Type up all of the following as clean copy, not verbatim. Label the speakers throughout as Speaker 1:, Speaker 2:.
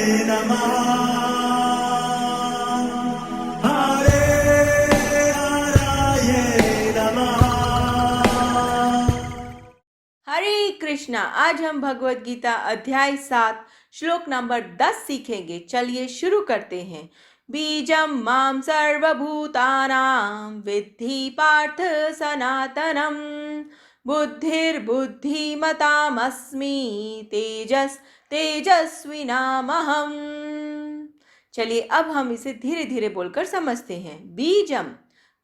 Speaker 1: नमः हरे हराये नमः।
Speaker 2: हरे कृष्णा। आज हम भगवत गीता अध्याय 7 श्लोक नंबर 10 सीखेंगे। चलिए शुरू करते हैं। बीजम माम सर्वभूतानां विद्धि पार्थ सनातनम बुद्धिर्बुद्धिमतामस्मि तेजस तेजस्विनामहम। चलिए अब हम इसे धीरे धीरे बोलकर समझते हैं। बीजम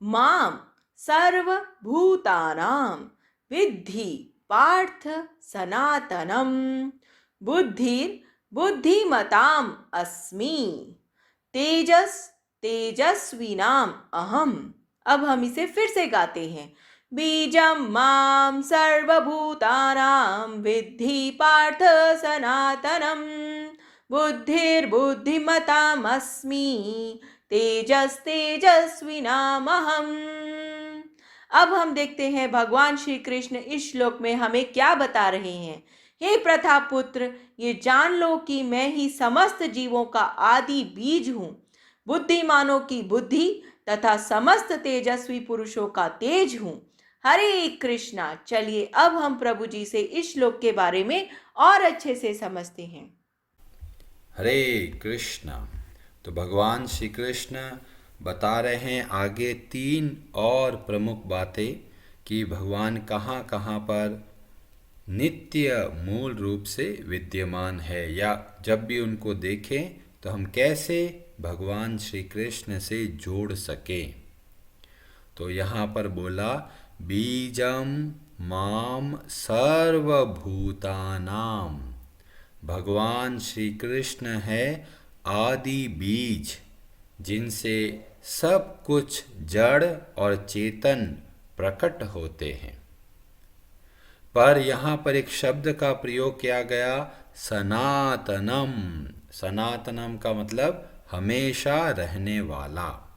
Speaker 2: माम सर्वभूतानां विद्धि पार्थ सनातनम बुद्धिर्बुद्धिमताम् अस्मि तेजस तेजस्विनाम अहम। अब हम इसे फिर से गाते हैं। बीजम माम सर्वभूतानां विद्धि पार्थ सनातनम बुद्धिर्बुद्धिमताम् अस्मि तेजस तेजस्विनामहम। अब हम देखते हैं भगवान श्री कृष्ण इस श्लोक में हमें क्या बता रहे हैं। हे प्रथापुत्र, ये जान लो कि मैं ही समस्त जीवों का आदि बीज हूँ, बुद्धिमानों की बुद्धि तथा समस्त तेजस्वी पुरुषों का तेज हूँ। हरे कृष्णा। चलिए अब हम प्रभु जी से इस श्लोक के बारे में और अच्छे से समझते हैं।
Speaker 3: हरे कृष्ण। तो भगवान श्री कृष्ण बता रहे हैं आगे 3 और प्रमुख बातें कि भगवान कहाँ कहाँ पर नित्य मूल रूप से विद्यमान है, या जब भी उनको देखें तो हम कैसे भगवान श्री कृष्ण से जोड़ सकें। तो यहाँ पर बोला बीजम माम सर्वभूतानाम। भगवान श्री कृष्ण है आदि बीज, जिनसे सब कुछ जड़ और चेतन प्रकट होते हैं। पर यहाँ पर एक शब्द का प्रयोग किया गया, सनातनम। सनातनम का मतलब हमेशा रहने वाला।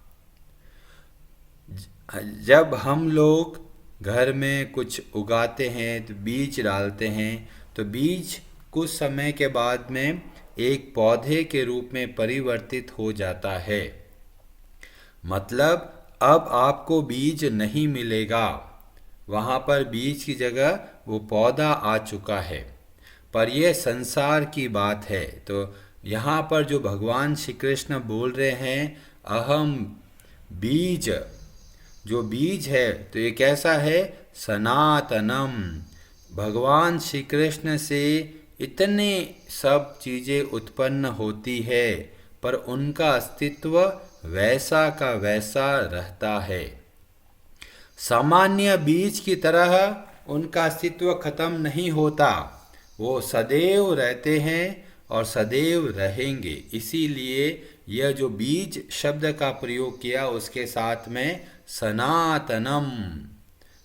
Speaker 3: जब हम लोग घर में कुछ उगाते हैं तो बीज डालते हैं, तो बीज कुछ समय के बाद में एक पौधे के रूप में परिवर्तित हो जाता है। मतलब अब आपको बीज नहीं मिलेगा, वहाँ पर बीज की जगह वो पौधा आ चुका है। पर यह संसार की बात है। तो यहाँ पर जो भगवान श्री कृष्ण बोल रहे हैं, अहम बीज, जो बीज है तो ये कैसा है, सनातनम। भगवान श्री कृष्ण से इतने सब चीज़ें उत्पन्न होती है, पर उनका अस्तित्व वैसा का वैसा रहता है। सामान्य बीज की तरह उनका अस्तित्व खत्म नहीं होता, वो सदैव रहते हैं और सदैव रहेंगे। इसीलिए यह जो बीज शब्द का प्रयोग किया उसके साथ में सनातनम,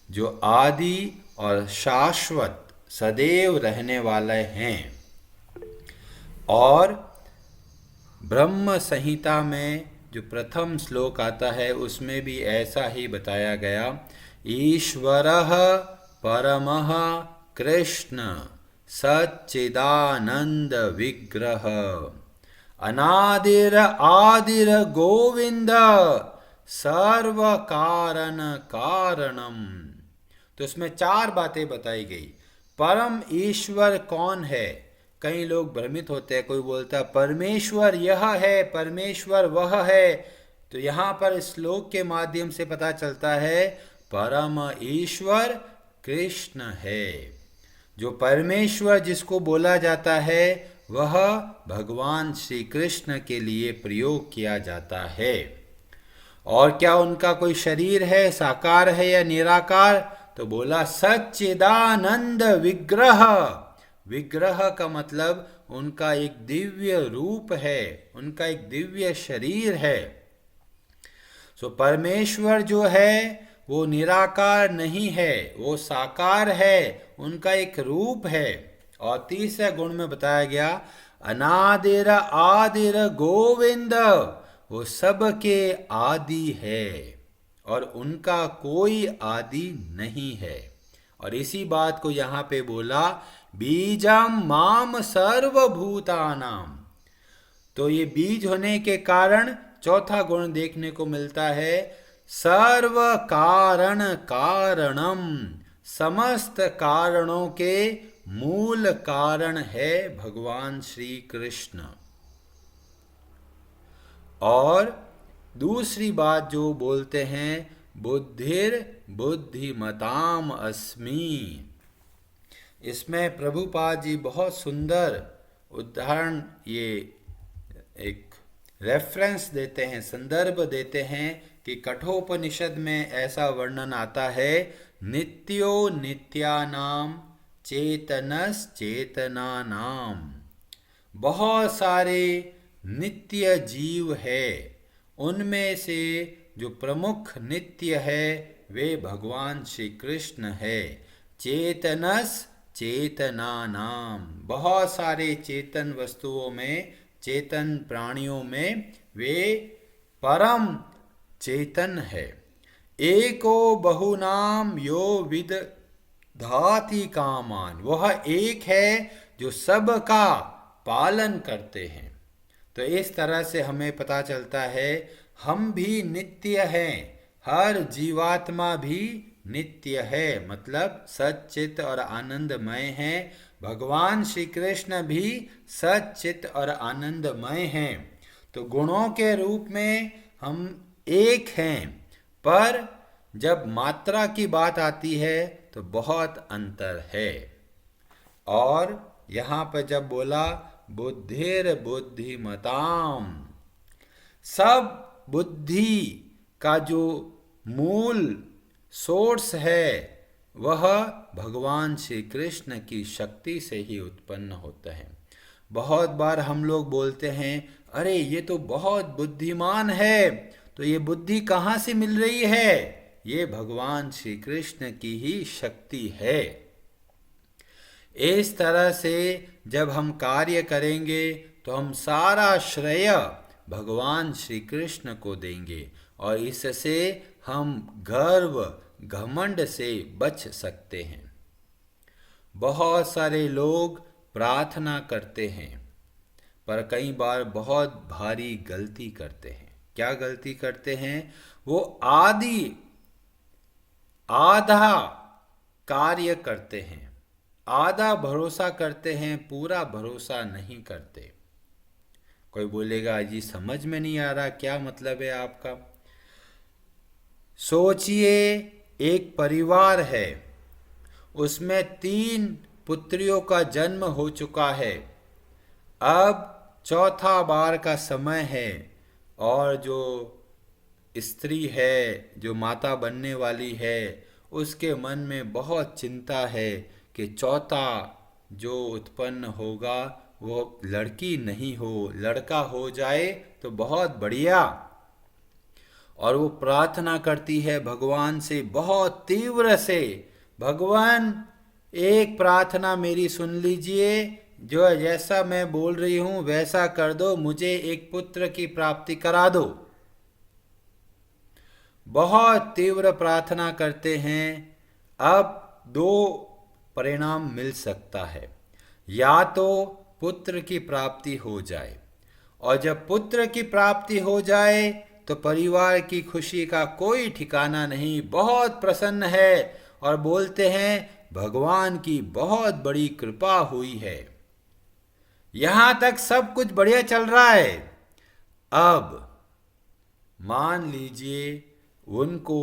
Speaker 3: जो आदि और शाश्वत सदैव रहने वाले हैं। और ब्रह्म संहिता में जो प्रथम श्लोक आता है उसमें भी ऐसा ही बताया गया, ईश्वरः परमः कृष्ण सच्चिदानंद विग्रह अनादिर आदिर गोविंद सर्व कारण कारणम। तो इसमें 4 बातें बताई गई। परम ईश्वर कौन है? कई लोग भ्रमित होते हैं, कोई बोलता है परमेश्वर यह है, परमेश्वर वह है। तो यहाँ पर श्लोक के माध्यम से पता चलता है परम ईश्वर कृष्ण है। जो परमेश्वर जिसको बोला जाता है वह भगवान श्री कृष्ण के लिए प्रयोग किया जाता है। और क्या उनका कोई शरीर है, साकार है या निराकार? तो बोला सच्चिदानंद विग्रह। विग्रह का मतलब उनका एक दिव्य रूप है, उनका एक दिव्य शरीर है। सो परमेश्वर जो है वो निराकार नहीं है, वो साकार है, उनका एक रूप है। और तीसरे गुण में बताया गया अनादिर आदिर गोविंद, वो सबके आदि है और उनका कोई आदि नहीं है। और इसी बात को यहाँ पे बोला बीजम माम सर्वभूतानाम। तो ये बीज होने के कारण चौथा गुण देखने को मिलता है, सर्व कारण कारणम, समस्त कारणों के मूल कारण है भगवान श्री कृष्ण। और दूसरी बात जो बोलते हैं, बुद्धिर बुद्धिमताम अस्मि। इसमें प्रभुपाद जी बहुत सुंदर उदाहरण, ये एक रेफरेंस देते हैं, संदर्भ देते हैं कि कठोपनिषद में ऐसा वर्णन आता है, नित्यो नित्यानाम चेतनस चेतनानाम। बहुत सारे नित्य जीव है, उनमें से जो प्रमुख नित्य है वे भगवान श्री कृष्ण है। चेतनस चेतनानाम, बहुत सारे चेतन वस्तुओं में, चेतन प्राणियों में वे परम चेतन है। एको बहुनाम यो विदधाति कामान, वह एक है जो सबका पालन करते हैं। तो इस तरह से हमें पता चलता है हम भी नित्य हैं, हर जीवात्मा भी नित्य है, मतलब सच्चित और आनंदमय है। भगवान श्री कृष्ण भी सच्चित और आनंदमय हैं। तो गुणों के रूप में हम एक हैं, पर जब मात्रा की बात आती है तो बहुत अंतर है। और यहाँ पर जब बोला बुद्धिर बुद्धिमताम, सब बुद्धि का जो मूल सोर्स है वह भगवान श्री कृष्ण की शक्ति से ही उत्पन्न होता है। बहुत बार हम लोग बोलते हैं, अरे ये तो बहुत बुद्धिमान है, तो ये बुद्धि कहाँ से मिल रही है? ये भगवान श्री कृष्ण की ही शक्ति है। इस तरह से जब हम कार्य करेंगे तो हम सारा श्रेय भगवान श्री कृष्ण को देंगे और इससे हम गर्व घमंड से बच सकते हैं। बहुत सारे लोग प्रार्थना करते हैं पर कई बार बहुत भारी गलती करते हैं। क्या गलती करते हैं? वो आधा कार्य करते हैं, आधा भरोसा करते हैं, पूरा भरोसा नहीं करते। कोई बोलेगा जी समझ में नहीं आ रहा, क्या मतलब है आपका? सोचिए, एक परिवार है, उसमें 3 पुत्रियों का जन्म हो चुका है, अब चौथा बार का समय है और जो स्त्री है, जो माता बनने वाली है, उसके मन में बहुत चिंता है कि चौथा जो उत्पन्न होगा वो लड़की नहीं हो, लड़का हो जाए तो बहुत बढ़िया। और वो प्रार्थना करती है भगवान से बहुत तीव्र से, भगवान एक प्रार्थना मेरी सुन लीजिए, जो जैसा मैं बोल रही हूँ वैसा कर दो, मुझे एक पुत्र की प्राप्ति करा दो। बहुत तीव्र प्रार्थना करते हैं। अब 2 परिणाम मिल सकता है, या तो पुत्र की प्राप्ति हो जाए, और जब पुत्र की प्राप्ति हो जाए तो परिवार की खुशी का कोई ठिकाना नहीं, बहुत प्रसन्न है और बोलते हैं भगवान की बहुत बड़ी कृपा हुई है, यहां तक सब कुछ बढ़िया चल रहा है। अब मान लीजिए उनको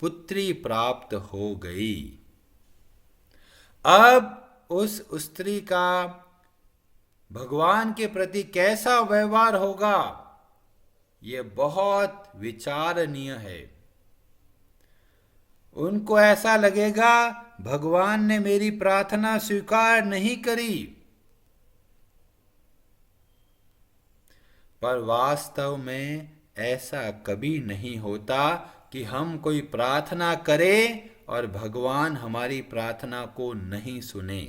Speaker 3: पुत्री प्राप्त हो गई, अब उस स्त्री का भगवान के प्रति कैसा व्यवहार होगा, ये बहुत विचारणीय है। उनको ऐसा लगेगा भगवान ने मेरी प्रार्थना स्वीकार नहीं करी, पर वास्तव में ऐसा कभी नहीं होता कि हम कोई प्रार्थना करें और भगवान हमारी प्रार्थना को नहीं सुने।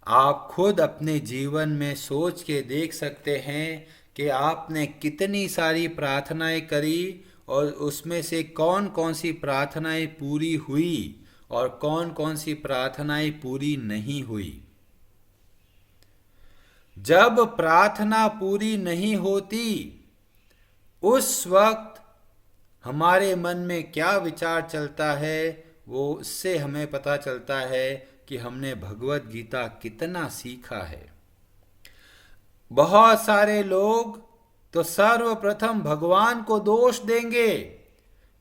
Speaker 3: आप खुद अपने जीवन में सोच के देख सकते हैं कि आपने कितनी सारी प्रार्थनाएं करी और उसमें से कौन कौन सी प्रार्थनाएं पूरी हुई और कौन कौन सी प्रार्थनाएं पूरी नहीं हुई। जब प्रार्थना पूरी नहीं होती उस वक्त हमारे मन में क्या विचार चलता है, वो उससे हमें पता चलता है कि हमने भगवत गीता कितना सीखा है। बहुत सारे लोग तो सर्वप्रथम भगवान को दोष देंगे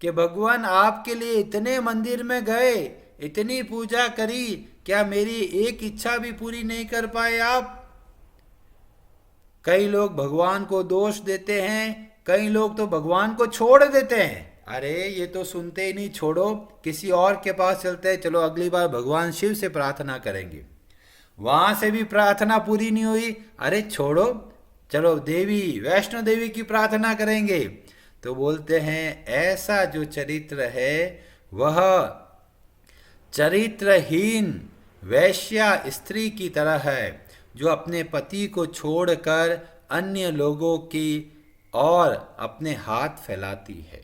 Speaker 3: कि भगवान आपके लिए इतने मंदिर में गए, इतनी पूजा करी, क्या मेरी एक इच्छा भी पूरी नहीं कर पाए आप? कई लोग भगवान को दोष देते हैं, कई लोग तो भगवान को छोड़ देते हैं। अरे ये तो सुनते ही नहीं, छोड़ो, किसी और के पास चलते हैं, चलो अगली बार भगवान शिव से प्रार्थना करेंगे। वहां से भी प्रार्थना पूरी नहीं हुई, अरे छोड़ो, चलो देवी वैष्णो देवी की प्रार्थना करेंगे। तो बोलते हैं ऐसा जो चरित्र है वह चरित्रहीन वैश्या स्त्री की तरह है, जो अपने पति को छोड़कर अन्य लोगों की और अपने हाथ फैलाती है।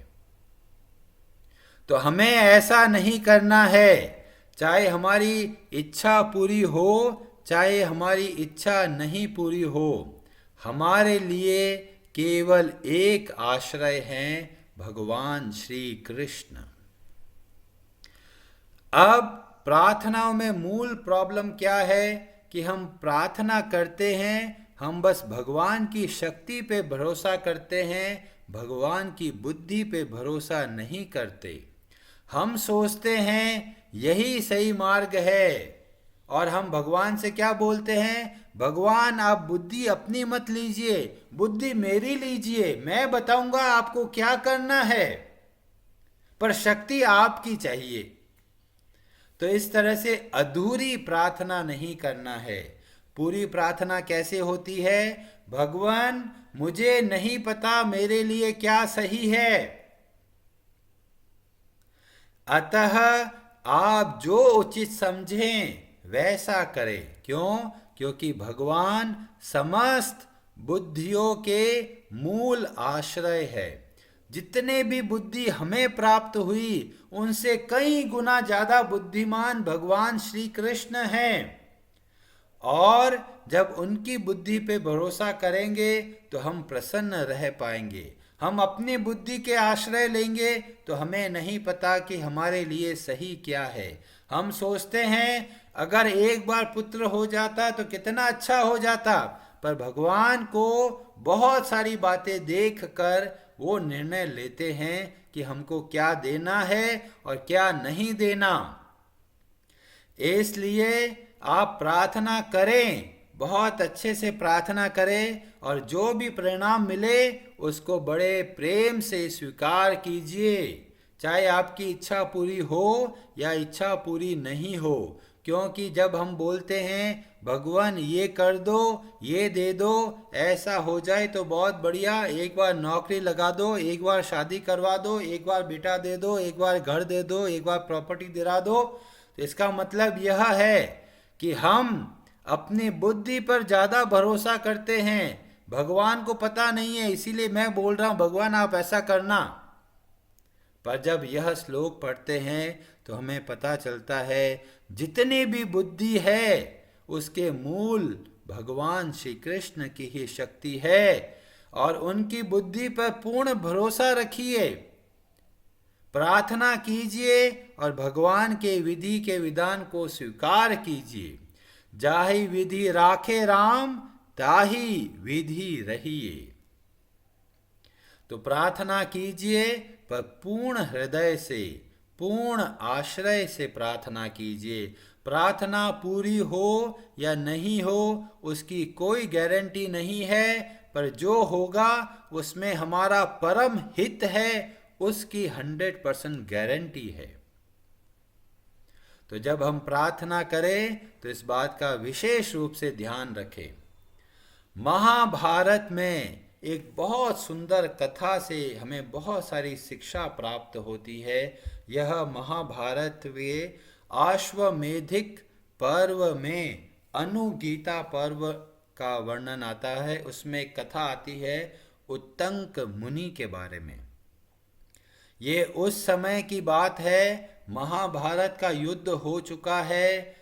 Speaker 3: तो हमें ऐसा नहीं करना है, चाहे हमारी इच्छा पूरी हो चाहे हमारी इच्छा नहीं पूरी हो, हमारे लिए केवल एक आश्रय हैं, भगवान श्री कृष्ण। अब प्रार्थनाओं में मूल प्रॉब्लम क्या है कि हम प्रार्थना करते हैं, हम बस भगवान की शक्ति पे भरोसा करते हैं, भगवान की बुद्धि पे भरोसा नहीं करते। हम सोचते हैं यही सही मार्ग है, और हम भगवान से क्या बोलते हैं, भगवान आप बुद्धि अपनी मत लीजिए, बुद्धि मेरी लीजिए, मैं बताऊंगा आपको क्या करना है, पर शक्ति आपकी चाहिए। तो इस तरह से अधूरी प्रार्थना नहीं करना है। पूरी प्रार्थना कैसे होती है, भगवान मुझे नहीं पता मेरे लिए क्या सही है, अतः आप जो उचित समझें वैसा करें। क्यों? क्योंकि भगवान समस्त बुद्धियों के मूल आश्रय है। जितने भी बुद्धि हमें प्राप्त हुई उनसे कई गुना ज्यादा बुद्धिमान भगवान श्री कृष्ण हैं, और जब उनकी बुद्धि पे भरोसा करेंगे तो हम प्रसन्न रह पाएंगे। हम अपनी बुद्धि के आश्रय लेंगे तो हमें नहीं पता कि हमारे लिए सही क्या है। हम सोचते हैं अगर एक बार पुत्र हो जाता तो कितना अच्छा हो जाता, पर भगवान को बहुत सारी बातें देखकर वो निर्णय लेते हैं कि हमको क्या देना है और क्या नहीं देना। इसलिए आप प्रार्थना करें, बहुत अच्छे से प्रार्थना करें, और जो भी परिणाम मिले उसको बड़े प्रेम से स्वीकार कीजिए, चाहे आपकी इच्छा पूरी हो या इच्छा पूरी नहीं हो। क्योंकि जब हम बोलते हैं भगवान ये कर दो, ये दे दो, ऐसा हो जाए तो बहुत बढ़िया, एक बार नौकरी लगा दो, एक बार शादी करवा दो, एक बार बेटा दे दो, एक बार घर दे दो, एक बार प्रॉपर्टी दिला दो, तो इसका मतलब यह है कि हम अपनी बुद्धि पर ज्यादा भरोसा करते हैं, भगवान को पता नहीं है, इसीलिए मैं बोल रहा हूं भगवान आप ऐसा करना। पर जब यह श्लोक पढ़ते हैं तो हमें पता चलता है जितनी भी बुद्धि है उसके मूल भगवान श्री कृष्ण की ही शक्ति है, और उनकी बुद्धि पर पूर्ण भरोसा रखिए, प्रार्थना कीजिए और भगवान के विधि के विधान को स्वीकार कीजिए। जाहि विधि राखे राम, ताहि विधि रहिए। तो प्रार्थना कीजिए, पर पूर्ण हृदय से, पूर्ण आश्रय से प्रार्थना कीजिए। प्रार्थना पूरी हो या नहीं हो उसकी कोई गारंटी नहीं है, पर जो होगा उसमें हमारा परम हित है, उसकी 100% गारंटी है। तो जब हम प्रार्थना करें तो इस बात का विशेष रूप से ध्यान रखें। महाभारत में एक बहुत सुंदर कथा से हमें बहुत सारी शिक्षा प्राप्त होती है। यह महाभारत वे आश्वमेधिक पर्व में अनुगीता पर्व का वर्णन आता है। उसमें एक कथा आती है उत्तंक मुनि के बारे में। ये उस समय की बात है, महाभारत का युद्ध हो चुका है,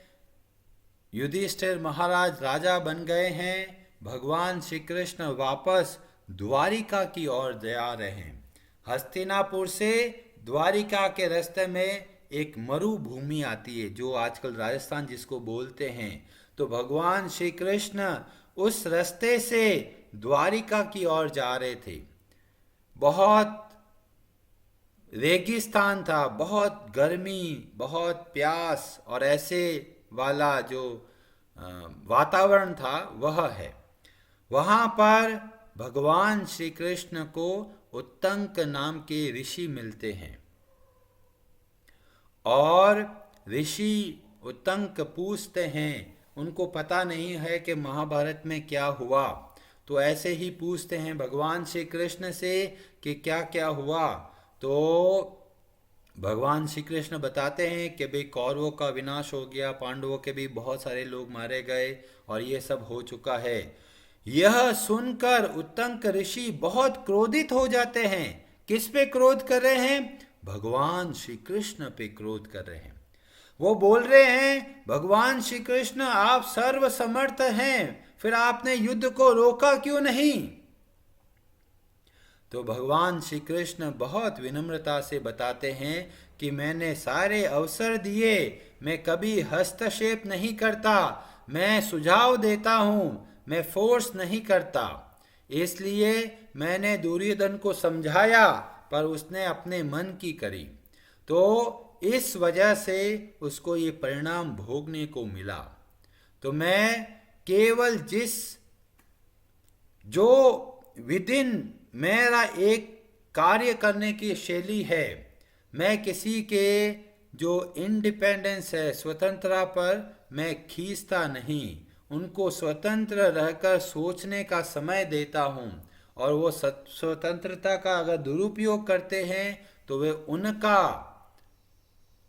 Speaker 3: युधिष्ठिर महाराज राजा बन गए हैं, भगवान श्री कृष्ण वापस द्वारिका की ओर जा रहे हैं। हस्तिनापुर से द्वारिका के रास्ते में एक मरुभूमि आती है, जो आजकल राजस्थान जिसको बोलते हैं। तो भगवान श्री कृष्ण उस रास्ते से द्वारिका की ओर जा रहे थे। बहुत रेगिस्तान था, बहुत गर्मी, बहुत प्यास और ऐसे वाला जो वातावरण था वह है। वहाँ पर भगवान श्री कृष्ण को उत्तंक नाम के ऋषि मिलते हैं और ऋषि उत्तंक पूछते हैं, उनको पता नहीं है कि महाभारत में क्या हुआ, तो ऐसे ही पूछते हैं भगवान श्री कृष्ण से कि क्या क्या हुआ। तो भगवान श्री कृष्ण बताते हैं कि भाई कौरवों का विनाश हो गया, पांडवों के भी बहुत सारे लोग मारे गए और ये सब हो चुका है। यह सुनकर उत्तंक ऋषि बहुत क्रोधित हो जाते हैं। किस पे क्रोध कर रहे हैं? भगवान श्री कृष्ण पे क्रोध कर रहे हैं। वो बोल रहे हैं, भगवान श्री कृष्ण आप सर्वसमर्थ हैं, फिर आपने युद्ध को रोका क्यों नहीं? तो भगवान श्री कृष्ण बहुत विनम्रता से बताते हैं कि मैंने सारे अवसर दिए, मैं कभी हस्तक्षेप नहीं करता, मैं सुझाव देता हूँ, मैं फोर्स नहीं करता। इसलिए मैंने दुर्योधन को समझाया पर उसने अपने मन की करी, तो इस वजह से उसको ये परिणाम भोगने को मिला। तो मैं केवल जो विदिन मेरा एक कार्य करने की शैली है, मैं किसी के जो इंडिपेंडेंस है, स्वतंत्रता पर मैं खींचता नहीं, उनको स्वतंत्र रहकर सोचने का समय देता हूँ। और वो स्वतंत्रता का अगर दुरुपयोग करते हैं तो वे उनका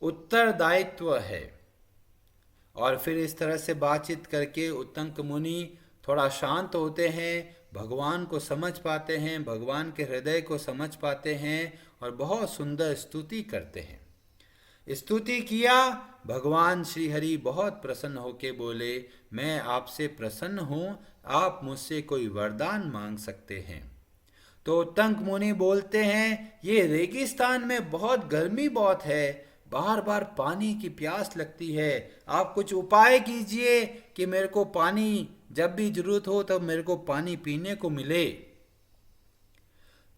Speaker 3: उत्तरदायित्व है। और फिर इस तरह से बातचीत करके उत्तंक मुनि थोड़ा शांत होते हैं, भगवान को समझ पाते हैं, भगवान के हृदय को समझ पाते हैं और बहुत सुंदर स्तुति करते हैं। स्तुति किया, भगवान श्री हरि बहुत प्रसन्न होके बोले, मैं आपसे प्रसन्न हूँ, आप मुझसे कोई वरदान मांग सकते हैं। तो उत्तंक मुनि बोलते हैं, ये रेगिस्तान में बहुत गर्मी बहुत है, बार बार पानी की प्यास लगती है, आप कुछ उपाय कीजिए कि मेरे को पानी जब भी जरूरत हो तब मेरे को पानी पीने को मिले।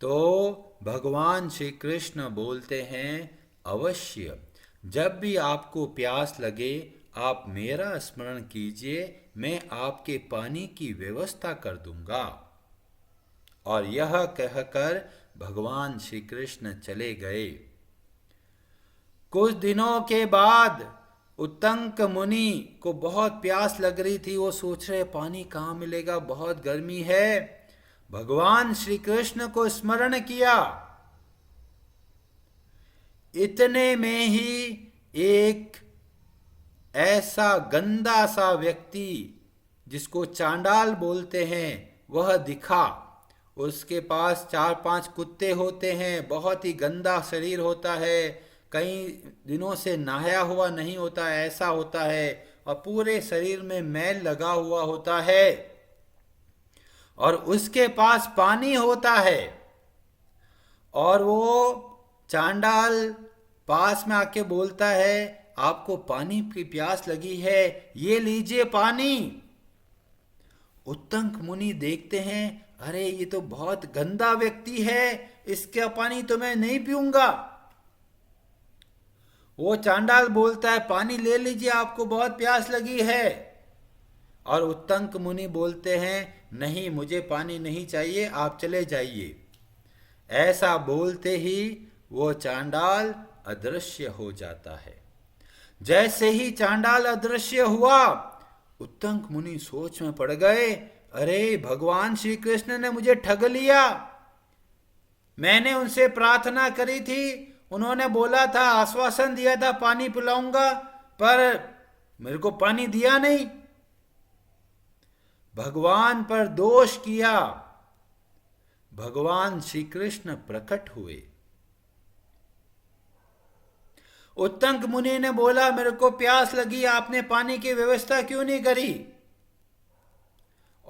Speaker 3: तो भगवान श्री कृष्ण बोलते हैं, अवश्य जब भी आपको प्यास लगे आप मेरा स्मरण कीजिए, मैं आपके पानी की व्यवस्था कर दूंगा। और यह कहकर भगवान श्री कृष्ण चले गए। कुछ दिनों के बाद उत्तंक मुनि को बहुत प्यास लग रही थी, वो सोच रहे पानी कहाँ मिलेगा, बहुत गर्मी है। भगवान श्री कृष्ण को स्मरण किया। इतने में ही एक ऐसा गंदा सा व्यक्ति जिसको चांडाल बोलते हैं वह दिखा। उसके पास 4-5 कुत्ते होते हैं, बहुत ही गंदा शरीर होता है, कई दिनों से नहाया हुआ नहीं होता, ऐसा होता है, और पूरे शरीर में मैल लगा हुआ होता है और उसके पास पानी होता है। और वो चांडाल पास में आके बोलता है, आपको पानी की प्यास लगी है, ये लीजिए पानी। उत्तंक मुनि देखते हैं, अरे ये तो बहुत गंदा व्यक्ति है, इसका पानी तो मैं नहीं पीऊंगा। वो चांडाल बोलता है, पानी ले लीजिए, आपको बहुत प्यास लगी है। और उत्तंक मुनि बोलते हैं, नहीं मुझे पानी नहीं चाहिए, आप चले जाइए। ऐसा बोलते ही वो चांडाल अदृश्य हो जाता है। जैसे ही चांडाल अदृश्य हुआ, उत्तंक मुनि सोच में पड़ गए, अरे भगवान श्री कृष्ण ने मुझे ठग लिया। मैंने उनसे प्रार्थना करी थी, उन्होंने बोला था, आश्वासन दिया था पानी पिलाऊंगा, पर मेरे को पानी दिया नहीं। भगवान पर दोष किया। भगवान श्री कृष्ण प्रकट हुए। उत्तंक मुनि ने बोला, मेरे को प्यास लगी, आपने पानी की व्यवस्था क्यों नहीं करी?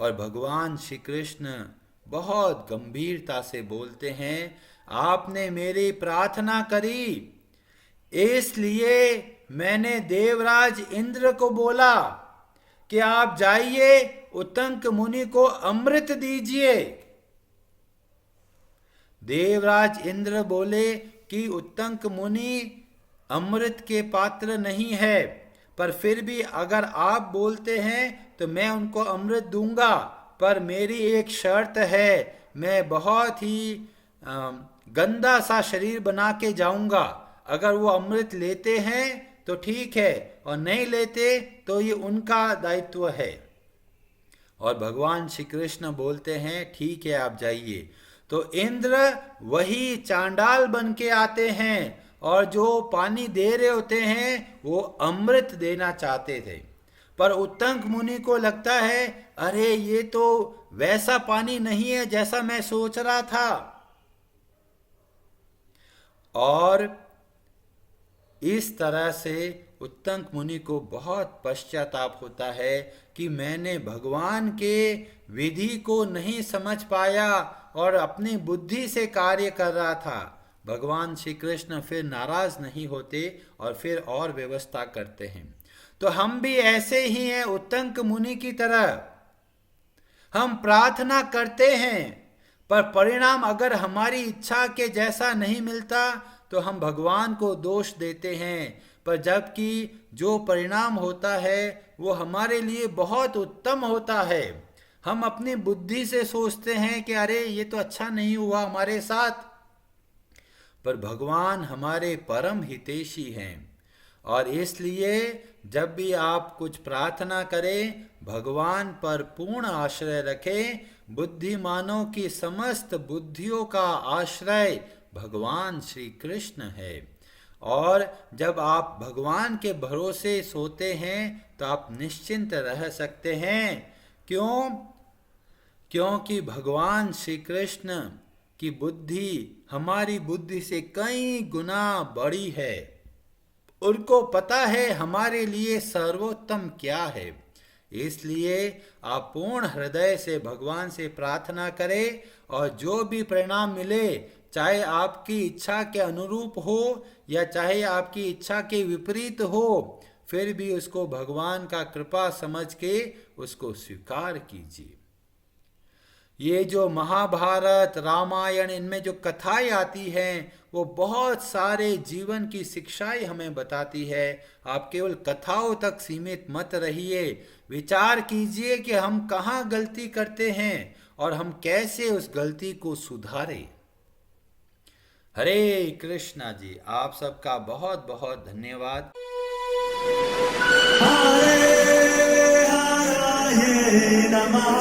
Speaker 3: और भगवान श्री कृष्ण बहुत गंभीरता से बोलते हैं, आपने मेरी प्रार्थना करी, इसलिए मैंने देवराज इंद्र को बोला कि आप जाइए उत्तंक मुनि को अमृत दीजिए। देवराज इंद्र बोले कि उत्तंक मुनि अमृत के पात्र नहीं है, पर फिर भी अगर आप बोलते हैं तो मैं उनको अमृत दूंगा, पर मेरी एक शर्त है, मैं बहुत ही गंदा सा शरीर बना के जाऊंगा। अगर वो अमृत लेते हैं तो ठीक है, और नहीं लेते तो ये उनका दायित्व है। और भगवान श्री कृष्ण बोलते हैं ठीक है आप जाइए। तो इंद्र वही चांडाल बन के आते हैं, और जो पानी दे रहे होते हैं वो अमृत देना चाहते थे, पर उत्तंक मुनि को लगता है अरे ये तो वैसा पानी नहीं है जैसा मैं सोच रहा था। और इस तरह से उत्तंक मुनि को बहुत पश्चाताप होता है कि मैंने भगवान के विधि को नहीं समझ पाया और अपनी बुद्धि से कार्य कर रहा था। भगवान श्री कृष्ण फिर नाराज नहीं होते और फिर और व्यवस्था करते हैं। तो हम भी ऐसे ही हैं उत्तंक मुनि की तरह, हम प्रार्थना करते हैं पर परिणाम अगर हमारी इच्छा के जैसा नहीं मिलता तो हम भगवान को दोष देते हैं, पर जबकि जो परिणाम होता है वो हमारे लिए बहुत उत्तम होता है। हम अपनी बुद्धि से सोचते हैं कि अरे ये तो अच्छा नहीं हुआ हमारे साथ, पर भगवान हमारे परम हितैषी हैं। और इसलिए जब भी आप कुछ प्रार्थना करें, भगवान पर पूर्ण आश्रय रखें। बुद्धिमानों की समस्त बुद्धियों का आश्रय भगवान श्री कृष्ण है। और जब आप भगवान के भरोसे सोते हैं तो आप निश्चिंत रह सकते हैं। क्यों? क्योंकि भगवान श्री कृष्ण की बुद्धि हमारी बुद्धि से कई गुना बड़ी है। उनको पता है हमारे लिए सर्वोत्तम क्या है। इसलिए आप पूर्ण हृदय से भगवान से प्रार्थना करें, और जो भी परिणाम मिले, चाहे आपकी इच्छा के अनुरूप हो या चाहे आपकी इच्छा के विपरीत हो, फिर भी उसको भगवान का कृपा समझ के उसको स्वीकार कीजिए। ये जो महाभारत, रामायण, इनमें जो कथाएं आती हैं वो बहुत सारे जीवन की शिक्षाएं हमें बताती है। आप केवल कथाओं तक सीमित मत रहिए, विचार कीजिए कि हम कहाँ गलती करते हैं और हम कैसे उस गलती को सुधारें। हरे कृष्णा जी, आप सबका बहुत बहुत धन्यवाद।
Speaker 1: हरे हराये नमः।